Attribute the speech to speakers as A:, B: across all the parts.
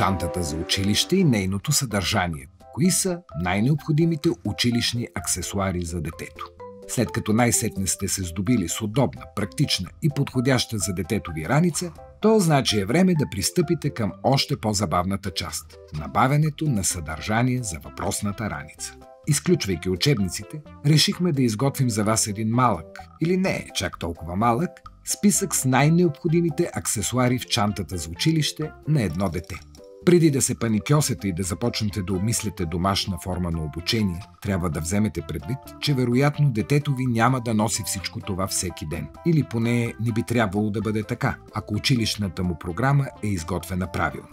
A: чантата за училище и нейното съдържание. Кои са най-необходимите училищни аксесуари за детето? След като най-сетне сте се здобили с удобна, практична и подходяща за детето ви раница, то значи е време да пристъпите към още по-забавната част – набавянето на съдържание за въпросната раница. Изключвайки учебниците, решихме да изготвим за вас един малък, или не чак толкова малък, списък с най-необходимите аксесуари в чантата за училище на едно дете. Преди да се паникьосете и да започнете да обмисляте домашна форма на обучение, трябва да вземете предвид, че вероятно детето ви няма да носи всичко това всеки ден. Или поне не би трябвало да бъде така, ако училищната му програма е изготвена правилно.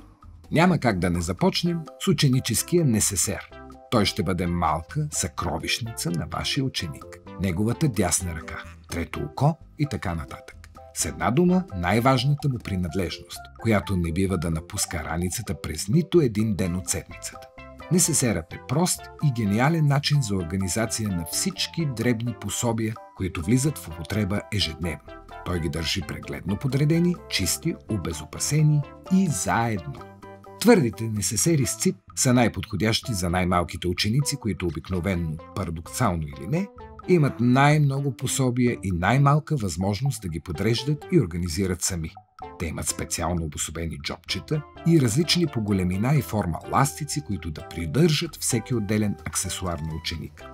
A: Няма как да не започнем с ученическия несесер. Той ще бъде малка съкровищница на вашия ученик. Неговата дясна ръка, трето око и така нататък. С една дума, най-важната му принадлежност, която не бива да напуска раницата през нито един ден от седмицата. Несесерът е прост и гениален начин за организация на всички дребни пособия, които влизат в употреба ежедневно. Той ги държи прегледно подредени, чисти, обезопасени и заедно. Твърдите несесери с цип са най-подходящи за най-малките ученици, които обикновенно, парадоксално или не, имат най-много пособия и най-малка възможност да ги подреждат и организират сами. Те имат специално обособени джобчета и различни по големина и форма ластици, които да придържат всеки отделен аксесуар на ученика.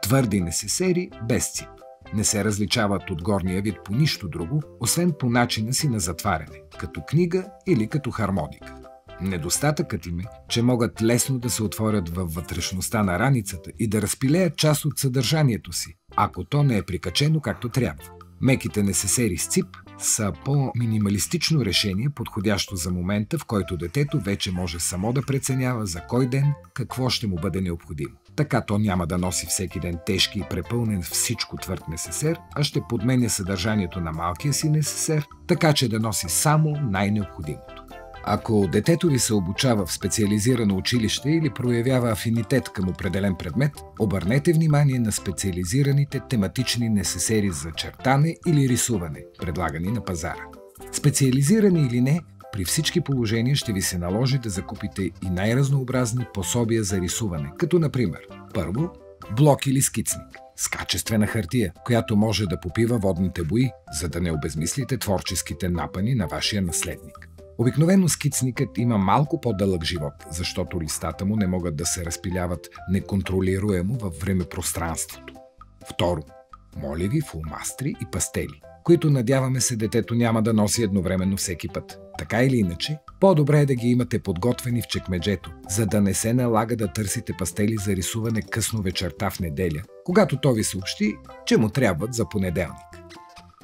A: Твърди несесери без цип не се различават от горния вид по нищо друго, освен по начина си на затваряне, като книга или като хармоника. Недостатъкът им е, че могат лесно да се отворят във вътрешността на раницата и да разпилеят част от съдържанието си, ако то не е прикачено както трябва. Меките несесери с цип са по-минималистично решение, подходящо за момента, в който детето вече може само да преценява за кой ден какво ще му бъде необходимо. Така то няма да носи всеки ден тежки и препълнен всичко твърд несесер, а ще подменя съдържанието на малкия си несесер, така че да носи само най-необходимото. Ако детето ви се обучава в специализирано училище или проявява афинитет към определен предмет, обърнете внимание на специализираните тематични несесери за чертане или рисуване, предлагани на пазара. Специализирани или не, при всички положения ще ви се наложи да закупите и най-разнообразни пособия за рисуване, като например, първо, блок или скицник с качествена хартия, която може да попива водните бои, за да не обезмислите творческите напъни на вашия наследник. Обикновено скицникът има малко по-дълъг живот, защото листата му не могат да се разпиляват неконтролируемо във времепространството. Второ, моливи, фломастри и пастели, които надяваме се детето няма да носи едновременно всеки път. Така или иначе, по-добре е да ги имате подготвени в чекмеджето, за да не се налага да търсите пастели за рисуване късно вечерта в неделя, когато то ви съобщи, че му трябват за понеделник.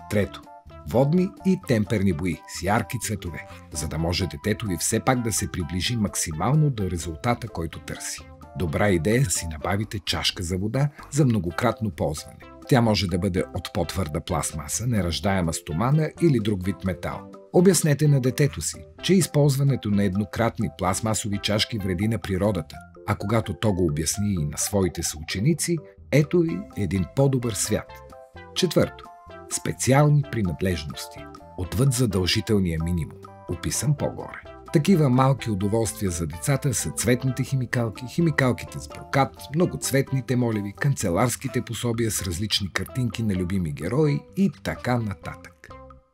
A: Трето, водни и темперни бои с ярки цветове, за да може детето ви все пак да се приближи максимално до резултата, който търси. Добра идея да си набавите чашка за вода за многократно ползване. Тя може да бъде от по-твърда пластмаса, неръждаема стомана или друг вид метал. Обяснете на детето си, че използването на еднократни пластмасови чашки вреди на природата, а когато то го обясни и на своите съученици, ето ви един по-добър свят. Четвърто. Специални принадлежности, отвъд задължителния минимум, описан по-горе. Такива малки удоволствия за децата са цветните химикалки, химикалките с брокат, многоцветните моливи, канцеларските пособия с различни картинки на любими герои и така нататък.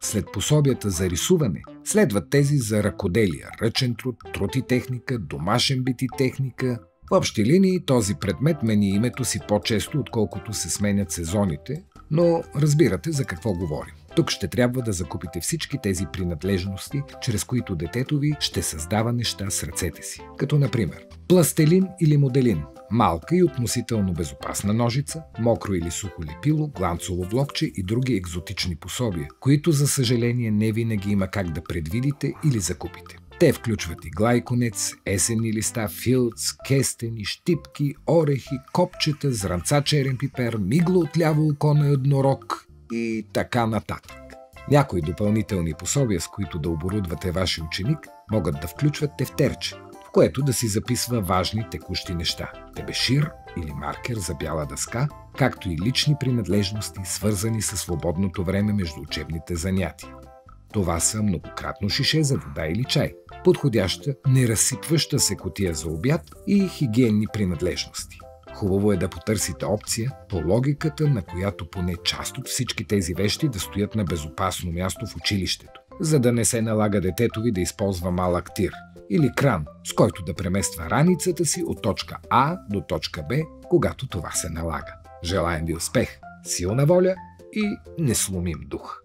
A: След пособията за рисуване следват тези за ръкоделие, ръчен труд, труд и техника, домашен бит и техника. В общи линии този предмет мени името си по-често, отколкото се сменят сезоните, но разбирате за какво говорим. Тук ще трябва да закупите всички тези принадлежности, чрез които детето ви ще създава неща с ръцете си. Като например, пластелин или моделин, малка и относително безопасна ножица, мокро или сухо лепило, гланцово блокче и други екзотични пособия, които за съжаление не винаги има как да предвидите или закупите. Те включват игла и конец, есенни листа, филц, кестени, щипки, орехи, копчета, зранца черен пипер, мигло от ляво око на еднорог и така нататък. Някои допълнителни пособия, с които да оборудвате вашия ученик, могат да включват тефтерче, в което да си записва важни текущи неща, тебешир или маркер за бяла дъска, както и лични принадлежности, свързани със свободното време между учебните занятия. Това са многократно шише за вода или чай, подходяща, неразсипваща се кутия за обяд и хигиенни принадлежности. Хубаво е да потърсите опция по логиката, на която поне част от всички тези вещи да стоят на безопасно място в училището, за да не се налага детето ви да използва малък тир или кран, с който да премества раницата си от точка А до точка Б, когато това се налага. Желаем ви успех, силна воля и несломим дух!